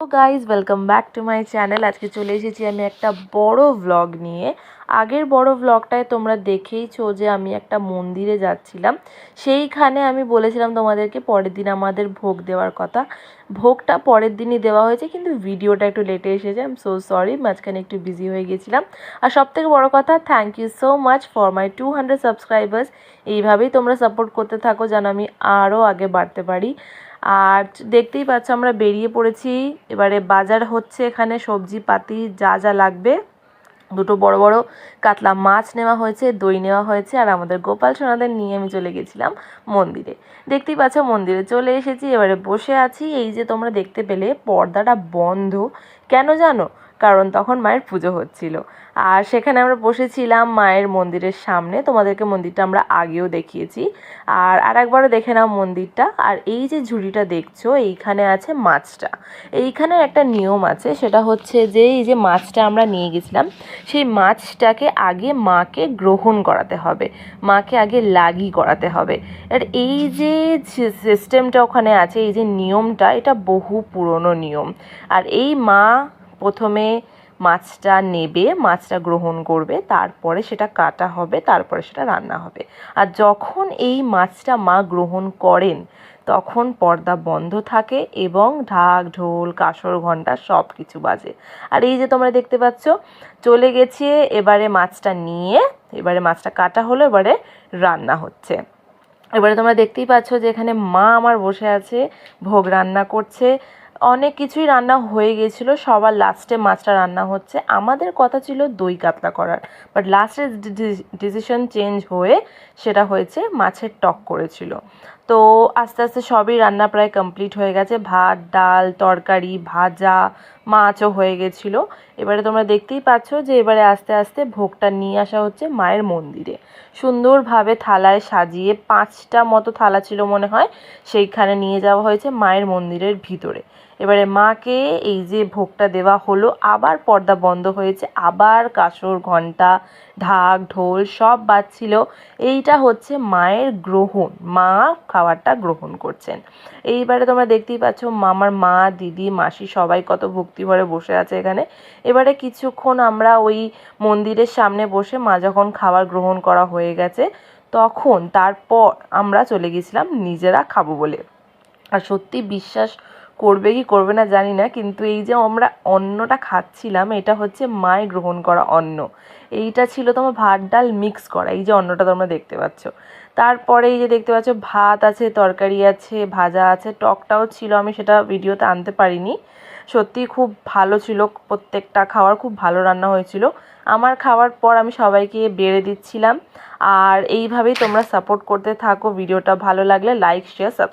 তো guys welcome back to my channel. আজকে চলে এসেছি আমি একটা বড় ভ্লগ নিয়ে। আগের বড় ভ্লগটায় তোমরা দেখেইছো যে আমি একটা মন্দিরে যাচ্ছিলাম, সেইখানে আমি বলেছিলাম তোমাদেরকে পরের দিন আমাদের ভোগ দেওয়ার কথা। ভোগটা পরের দিনই দেওয়া হয়েছে, কিন্তু ভিডিওটা একটু লেটে এসেছে। আই এম সো সরি, মাঝখানে একটু বিজি হয়ে গেছিলাম। আর সবথেকে বড় কথা, thank you so much for my 200 subscribers. এইভাবেই তোমরা সাপোর্ট করতে থাকো যেন আমি আরও আগে বাড়তে পারি। আর দেখতেই পাচ্ছ আমরা বেরিয়ে পড়েছি। এবারে বাজার হচ্ছে, এখানে সবজি পাতি যা যা লাগবে। দুটো বড় বড় কাতলা মাছ নেওয়া হয়েছে, দই নেওয়া হয়েছে, আর আমাদের গোপাল সোনাদের নিয়ে আমি চলে গেছিলাম মন্দিরে। দেখতেই পাচ্ছ মন্দিরে চলে এসেছি, এবারে বসে আছি। এই যে তোমরা দেখতে পেলে পর্দাটা বন্ধ, কেন জানো? কারণ তখন মায়ের পুজো হচ্ছিল। আর সেখানে আমরা বসেছিলাম মায়ের মন্দিরের সামনে। তোমাদেরকে মন্দিরটা আমরা আগেও দেখিয়েছি, আর আরেকবারও দেখে নাও মন্দিরটা। আর এই যে ঝুড়িটা দেখছো, এইখানে আছে মাছটা। এইখানে একটা নিয়ম আছে, সেটা হচ্ছে যে এই যে মাছটা আমরা নিয়ে গেছিলাম, সেই মাছটাকে আগে মাকে গ্রহণ করাতে হবে, মাকে আগে লাগি করাতে হবে। আর এই যে সিস্টেমটা ওখানে আছে, এই যে নিয়মটা, এটা বহু পুরনো নিয়ম। আর এই মা প্রথমে মাছটা নেবে, মাছটা গ্রহণ করবে, তারপরে সেটা কাটা হবে, তারপরে সেটা রান্না হবে। আর যখন এই মাছটা মা গ্রহণ করেন, তখন পর্দা বন্ধ থাকে এবং ঢাক ঢোল কাসর ঘণ্টা সব কিছু বাজে। আর এই যে তোমরা দেখতে পাচ্ছ চলে গেছে। এবারে মাছটা নিয়ে, এবারে মাছটা কাটা হলো, এবারে রান্না হচ্ছে। এবারে তোমরা দেখতেই পাচ্ছ যে এখানে মা আমার বসে আছে, ভোগ রান্না করছে। অনেক কিছুই রান্না হয়ে গেছিলো, সবার লাস্টে মাছটা রান্না হচ্ছে। আমাদের কথা ছিল দই কাতলা করার, বাট লাস্টে ডিসিশন চেঞ্জ হয়ে সেটা হয়েছে মাছের টক করেছিল। তো আস্তে আস্তে সবই রান্না প্রায় কমপ্লিট হয়ে গেছে, ভাত ডাল তরকারি ভাজা মাছও হয়ে গেছিলো। এবারে তোমরা দেখতেই পাচ্ছ যে এবারে আস্তে আস্তে ভোগটা নিয়ে আসা হচ্ছে মায়ের মন্দিরে। সুন্দরভাবে থালায় সাজিয়ে, 5টা মতো থালা ছিল মনে হয়, সেইখানে নিয়ে যাওয়া হয়েছে মায়ের মন্দিরের ভিতরে। এবারে মাকে এই যে ভোগটা দেওয়া হলো, আবার পর্দা বন্ধ হয়েছে, আবার কাসর ঘণ্টা ঢাক ঢোল সব বাজছিল। এইটা হচ্ছে মায়ের গ্রহণ, মা খাবারটা গ্রহণ করছেন। এইবারে তোমরা দেখতেই পাচ্ছ আমার মা দিদি মাসি সবাই কত ভক্তি ভরে বসে আছে এখানে। এবারে কিছুক্ষণ আমরা ওই মন্দিরের সামনে বসে, মা যখন খাবার গ্রহণ করা হয়ে গেছে, তখন তারপর আমরা চলে গেছিলাম নিজেরা খাবো বলে। আর সত্যি বিশ্বাস করবে কি করবে না জানি না, কিন্তু এই যে আমরা অন্নটা খাচ্ছিলাম, এটা হচ্ছে মায়ের গ্রহণ করা অন্ন। এইটা ছিল তোমার ভাত ডাল মিক্স করা, এই যে অন্নটা তোমরা দেখতে পাচ্ছ। তারপরে এই যে দেখতে পাচ্ছ ভাত আছে, তরকারি আছে, ভাজা আছে, টকটাও ছিল, আমি সেটা ভিডিওতে আনতে পারিনি। সত্যি খুব ভালো ছিল, প্রত্যেকটা খাবার খুব ভালো রান্না হয়েছিল। আমার খাওয়ার পর আমি সবাইকে বেড়ে দিচ্ছিলাম। আর এইভাবেই তোমরা সাপোর্ট করতে থাকো। ভিডিওটা ভালো লাগলে লাইক শেয়ার সাবস্ক্রাইব।